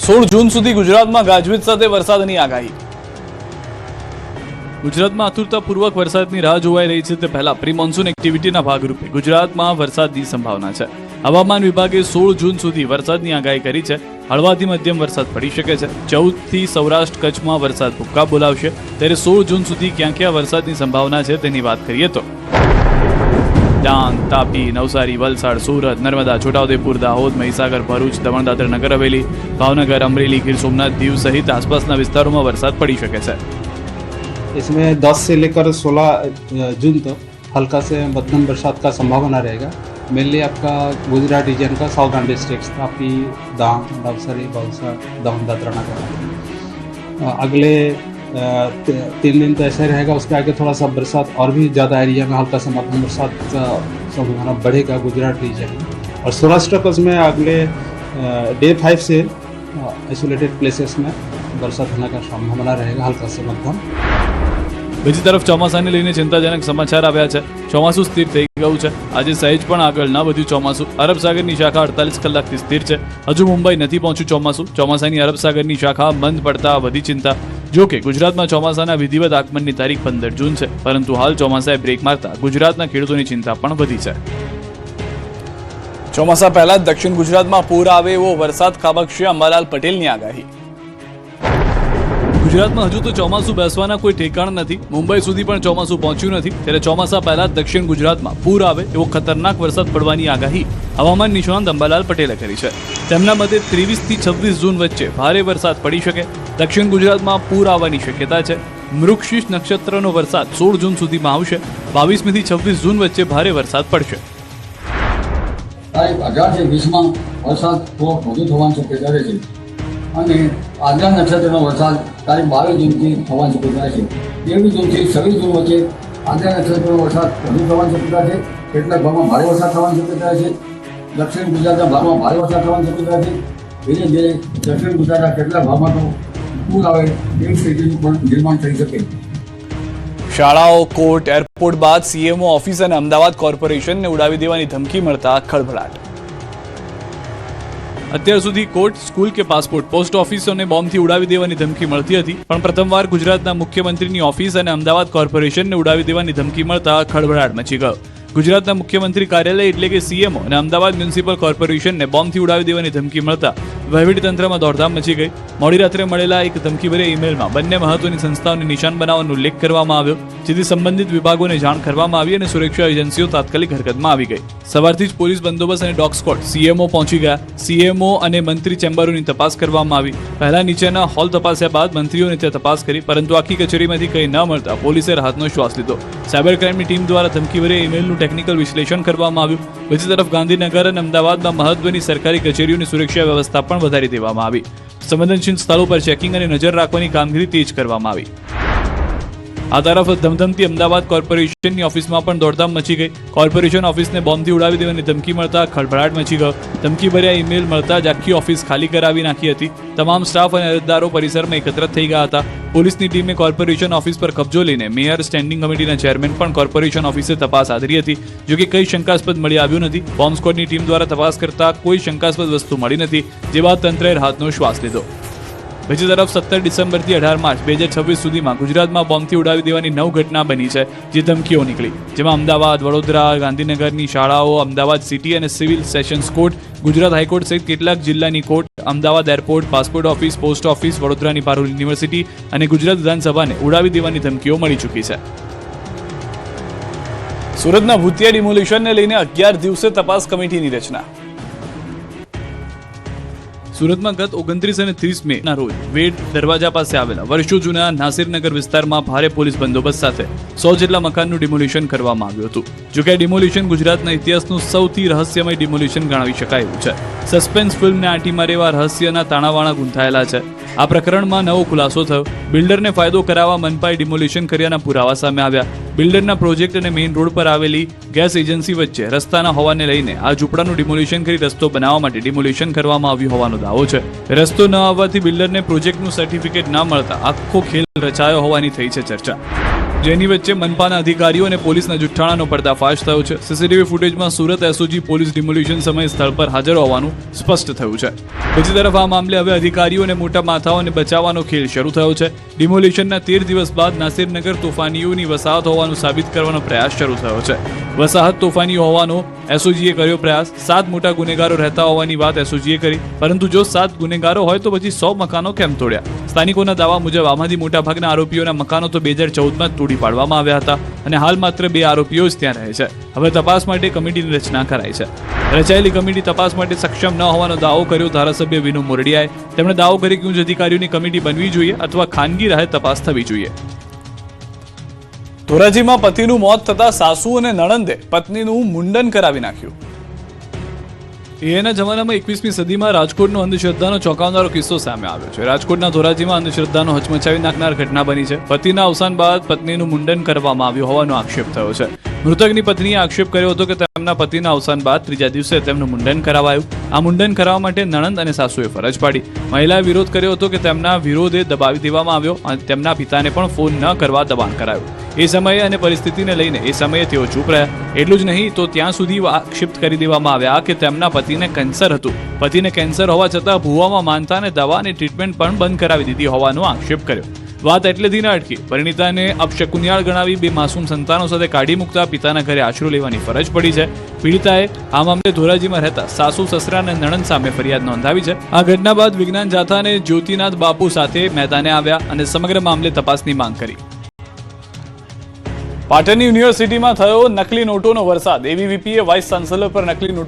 16 જૂન સુધી ગુજરાતમાં ગાજવીજ સાથે વરસાદની આગાહી. ગુજરાતમાં આતુરતાપૂર્વક વરસાદની રાહ જોવાઈ રહી છે. તે પહેલા પ્રી મોન્સૂન એક્ટિવિટીના ભાગરૂપે ગુજરાતમાં વરસાદની સંભાવના છે. હવામાન વિભાગે 16 જૂન સુધી વરસાદની આગાહી કરી છે. હળવાથી મધ્યમ વરસાદ પડી શકે છે. 14 થી સૌરાષ્ટ્ર કચ્છમાં વરસાદ ભૂક્કા બોલાવશે. ત્યારે 16 જૂન સુધી ક્યાં ક્યાં વરસાદની સંભાવના છે તેની વાત કરીએ તો ડાંગ, તાપી, નવસારી, વલસાડ, સુરત, નર્મદા, છોટાઉદેપુર, દાહોદ, મહીસાગર, ભરૂચ, દમણ, દાદરા, નગર હવેલી, ભાવનगर, अमरेली, गीर सोमनाथ, दीव सहित आसपासના વિસ્તારોમાં વરસાદ પડી શકે છે. इसमें 10 से लेकर 16 जून तक हल्का से मध्यम बरसात का संभावना रहेगा. मेनली आपका गुजरात रीजन का साउदर्न डिस्ट्रिक्ट तापी, डांग, नवसारी, वलसाड, दमन, दादरा, नगर हवेली. अगले 3 दिन तो ऐसा रहेगा. उसके आगे थोड़ा सा बरसात और भी ज़्यादा एरिया में हल्का से मध्यम बरसात का संभावना बढ़ेगा गुजरात रीजन में. और सौराष्ट्र कच्छ में अगले डे 5 से आइसोलेटेड प्लेसेस में बरसात होने का संभावना रहेगा हल्का से मध्यम. બીજી તરફ ચોમાસાને લઈને ચિંતાજનક સમાચાર આવ્યા છે. ચોમાસું સ્થિર થઈ ગયું છે. આજે સહેજ પણ આગળ ન વધ્યું ચોમાસું. અરબ સાગરની શાખા 48 કલાકથી સ્થિર છે. હજુ મુંબઈ નથી પહોંચ્યું ચોમાસું. ચોમાસાની અરબ સાગરની શાખા બંધ પડતા વધી ચિંતા. જો કે ગુજરાતમાં ચોમાસાના વિધિવત આગમનની તારીખ 15 જૂન છે, પરંતુ હાલ ચોમાસાએ બ્રેક મારતા ગુજરાતના ખેડૂતોની ચિંતા પણ વધી છે. ચોમાસા પહેલા દક્ષિણ ગુજરાતમાં પૂર આવે એવો વરસાદ ખાબકશે, અંબાલાલ પટેલની આગાહી. ગુજરાતમાં હજુ તો ચોમાસું બેસવાના કોઈ ઠેકાણ નથી. મુંબઈ સુધી પણ ચોમાસું પહોંચ્યું નથી. ત્યારે ચોમાસા પહેલા દક્ષિણ ગુજરાતમાં પૂર આવે એવો ખતરનાક વરસાદ પડવાની આગાહી હવામાન નિષ્ણાંત અંબાલાલ પટેલે કરી છે. તેમના મતે 23 થી 26 જૂન વચ્ચે ભારે વરસાદ પડી શકે. દક્ષિણ ગુજરાતમાં પૂર આવવાની શક્યતા છે. મૃગશીર્ષ નક્ષત્રનો વરસાદ 16 જૂન સુધીમાં આવશે. 22મી થી 26 જૂન વચ્ચે ભારે વરસાદ પડશે. તારીખ 18 થી 20માં વરસાદ થોડો વધુ થવાની શક્યતા રહે છે અને આદ્રા નક્ષત્રનો વરસાદ તારીખ 22 જૂનથી થવાની શક્યતા છે. 23 જૂનથી 26 જૂન વચ્ચે આદ્રા નક્ષત્રનો વરસાદ વધુ થવાની શક્યતા છે. કેટલાક ભાગમાં ભારે વરસાદ થવાની શક્યતા છે. દક્ષિણ ગુજરાતના ભાગમાં ભારે વરસાદ થવાની શક્યતા છે. ધીરે ધીરે દક્ષિણ ગુજરાતના કેટલાક ભાગમાં તો પૂર આવે એવી સ્થિતિનું પણ નિર્માણ થઈ શકે. શાળાઓ, કોર્ટ, એરપોર્ટ બાદ સીએમઓ ઓફિસ અને અમદાવાદ કોર્પોરેશનને ઉડાવી દેવાની ધમકી મળતા ખળભળાટ. અત્યાર સુધી કોર્ટ, સ્કૂલ કે પાસપોર્ટ, પોસ્ટ ઓફિસોને બોમ્બથી ઉડાવી દેવાની ધમકી મળતી હતી, પણ પ્રથમવાર ગુજરાતના મુખ્યમંત્રીની ઓફિસ અને અમદાવાદ કોર્પોરેશનને ઉડાવી દેવાની ધમકી મળતા ખળભળાટ મચી ગયો. ગુજરાતના મુખ્યમંત્રી કાર્યાલય એટલે કે સીએમઓ અને અમદાવાદ મ્યુનિસિપલ કોર્પોરેશનને બોમ્બથી ઉડાવી દેવાની ધમકી મળતા વહીવટીતંત્રમાં દોડધામ મચી ગઈ. મોડી રાત્રે મળેલા એક ધમકીભર્યા ઈમેલમાં બંને મહત્વની સંસ્થાઓને નિશાન બનાવવાનો ઉલ્લેખ કરવામાં આવ્યો, જેથી સંબંધિત વિભાગોને જાણ કરવામાં આવી અને સુરક્ષા એજન્સીઓ તાત્કાલિક હરકતમાં આવી ગઈ. સવારથી જ પોલીસ બંદોબસ્ત અને ડોગ સ્ક્વોડ સીએમઓ પહોંચી ગયા. સીએમઓ અને મંત્રી ચેમ્બરોની તપાસ કરવામાં આવી. પહેલા નીચેના હોલ તપાસ્યા બાદ મંત્રીઓને ત્યાં તપાસ કરી, પરંતુ આખી કચેરીમાંથી કંઈ ન મળતા પોલીસે રાહતનો શ્વાસ લીધો. સાયબર ક્રાઇમની ટીમ દ્વારા ધમકીભર્યા ઈમેલનું ટેકનિકલ વિશ્લેષણ કરવામાં આવ્યું. બીજી તરફ ગાંધીનગર અને અમદાવાદમાં મહત્વની સરકારી કચેરીઓની સુરક્ષા વ્યવસ્થા પણ વધારી દેવામાં આવી. સંવેદનશીલ સ્થળો પર ચેકિંગ અને નજર રાખવાની કામગીરી તેજ કરવામાં આવી. આ તરફ ધમધમતી અમદાવાદ કોર્પોરેશનની ઓફિસમાં પણ દોડધામ મચી ગઈ. કોર્પોરેશન ઓફિસને બોમ્બથી ઉડાવી દેવાની ધમકી મળતા ખળભળાટ મચી ગયો. ધમકીભર્યા ઈમેલ મળતા જ આખી ઓફિસ ખાલી કરાવી નાખી હતી. તમામ સ્ટાફ અને અરજદારો પરિસરમાં એકત્ર થઈ ગયા હતા. પોલીસની ટીમે કોર્પોરેશન ઓફિસ પર કબજો લઈને મેયર, સ્ટેન્ડિંગ કમિટીના ચેરમેન પણ કોર્પોરેશન ઓફિસે તપાસ આદરી હતી. જોકે કંઈ શંકાસ્પદ મળી આવ્યું નથી. બોમ્બ સ્ક્વોડની ટીમ દ્વારા તપાસ કરતા કોઈ શંકાસ્પદ વસ્તુ મળી નથી, જે બાદ તંત્રએ રાહતનો શ્વાસ લીધો. બીજી તરફ 17 ડિસેમ્બરથી 18 માર્ચ 2026 સુધીમાં ગુજરાતમાં બોમ્બથી ઉડાવી દેવાની 9 ઘટના બની છે, જે ધમકીઓ નીકળી. જેમાં અમદાવાદ, વડોદરા, ગાંધીનગરની શાળાઓ, અમદાવાદ સિટી અને civil sessions court, Gujarat high court સહિત કેટલાક જિલ્લાની court, Ahmedabad airport, passport office, post office, વડોદરાની પારુલ યુનિવર્સિટી અને ગુજરાત વિધાનસભાને ઉડાવી દેવાની ધમકીઓ મળી ચૂકી છે. સુરતના ભૂતિયા ડિમોલિશનને લઈને 11 દિવસે તપાસ કમિટીની રચના. સુરતમાં ગત 29 અને 30 મેના રોજ વેડ દરવાજા પાસે આવેલા વર્ષો જૂના નાસિરનગર વિસ્તારમાં ભારે પોલીસ બંદોબસ્ત સાથે 100 જેટલા મકાનનું ડિમોલિશન કરવામાં આવ્યું હતું. જોકે આ ડિમોલિશન ગુજરાતના ઇતિહાસનું સૌથી રહસ્યમય ડિમોલિશન ગણાવી શકાય એવું છે. સસ્પેન્સ ફિલ્મને આંટી મારે એવા રહસ્યના તાણાવાણા ગૂંથાયેલા છે. આ પ્રકરણમાં નવો ખુલાસો થયો. બિલ્ડરને ફાયદો કરાવવા મનપાએ ડિમોલિશન કર્યાના પુરાવા સામે આવ્યા. બિલ્ડરના પ્રોજેક્ટ અને મેઇન રોડ પર આવેલી ગેસ એજન્સી વચ્ચે રસ્તાના હોવાને લઈને આ ઝૂંપડાનું ડિમોલિશન કરી રસ્તો બનાવવા માટે ડિમોલિશન કરવામાં આવ્યું હોવાનો દાવો છે. રસ્તો ન આવવાથી બિલ્ડરને પ્રોજેક્ટનું સર્ટિફિકેટ ન મળતા આખો ખેલ રચાયો હોવાની થઈ છે ચર્ચા. જેની વચ્ચે મનપાના અધિકારીઓ અને પોલીસના જુઠ્ઠાણાનો પર્દાફાશ થયો છે. સીસીટીવી ફૂટેજમાં સુરત એસઓજી પોલીસ ડિમોલિશન સમયે સ્થળ પર હાજર હોવાનું સ્પષ્ટ થયું છે. બીજી તરફ આ મામલે હવે અધિકારીઓ અને મોટા માથાઓને બચાવવાનો ખેલ શરૂ થયો છે. ડિમોલિશનના 13 દિવસ બાદ નાસિરનગર તોફાનીઓની વસાહત હોવાનું સાબિત કરવાનો પ્રયાસ શરૂ થયો છે. વસાહત તોફાની હોવાનો એસઓજીએ કર્યો પ્રયાસ. 7 મોટા ગુનેગારો રહેતા હોવાની વાત એસઓજીએ કરી, પરંતુ જો 7 ગુનેગારો હોય તો પછી 100 મકાનો કેમ તોડ્યા? સ્થાનિકોના દાવા મુજબ આમાંથી મોટાભાગના આરોપીઓના મકાનો તો 2014માં જ તોડી પાડવામાં આવ્યા હતા અને હાલ માત્ર 2 આરોપીઓ જ ત્યાં રહે છે. હવે તપાસ માટે કમિટીની રચના કરાઈ છે. રચાયેલી કમિટી તપાસ માટે સક્ષમ ન હોવાનો દાવો કર્યો ધારાસભ્ય વિનુ મોરડિયાએ. તેમણે દાવો કર્યો કે ઉચ્ચ અધિકારીઓની કમિટી બનવી જોઈએ અથવા ખાનગી રાહે તપાસ થવી જોઈએ. ધોરાજીમાં પતિનું મોત થતા સાસુ અને નણંદે પત્નીનું મુંડન કરાવી નાખ્યું. એના જમાનામાં 21મી સદીમાં રાજકોટનો અંધશ્રદ્ધાનો ચોંકાવનારો કિસ્સો સામે આવ્યો છે. રાજકોટના ધોરાજીમાં અંધશ્રદ્ધાનો હચમચાવી નાખનાર ઘટના બની છે. પતિના અવસાન બાદ પત્નીનું મુંડન કરવામાં આવ્યું હોવાનો આક્ષેપ થયો છે. મૃતકની પત્નીએ આક્ષેપ કર્યો હતો કે તેમના પતિના અવસાન બાદ ત્રીજા દિવસે તેમનું મુંડન કરાવાયું. આ મુંડન કરાવવા માટે નણંદ અને સાસુએ ફરજ પાડી. મહિલાએ વિરોધ કર્યો હતો કે તેમના વિરોધે દબાવી દેવામાં આવ્યો અને તેમના પિતાને પણ ફોન ન કરવા દબાણ કરાયું. એ સમયે અને પરિસ્થિતિને લઈને એ સમયે તેઓ ચૂપ રહ્યા. એટલું જ નહીં તો ત્યાં સુધી આક્ષેપ કરી દેવામાં આવ્યા કે તેમના પતિને કેન્સર હતું. પતિને કેન્સર હોવા છતાં ભૂવામાં માનતા અને દવા અને ટ્રીટમેન્ટ પણ બંધ કરાવી દીધી હોવાનો આક્ષેપ કર્યો. વાત એટલેથી ન અટકી. પરિણીતાને અપશકુનિયાળ ગણાવી 2 માસૂમ સંતાનો સાથે કાઢી મૂકતા પિતાના ઘરે આશરો લેવાની ફરજ પડી છે. પીડિતાએ આ મામલે ધોરાજીમાં રહેતા સાસુ, સસરા અને નણંદ સામે ફરિયાદ નોંધાવી છે. આ ઘટના બાદ વિજ્ઞાન જાથા અને જ્યોતિનાથ બાપુ સાથે મેદાને આવ્યા અને સમગ્ર મામલે તપાસની માંગ કરી. પાટણની યુનિવર્સિટીમાં થયો નકલી નોટોનો વરસાદ. એબીવીપીએ વાઇસ ચાન્સેલર પર નકલી નોટો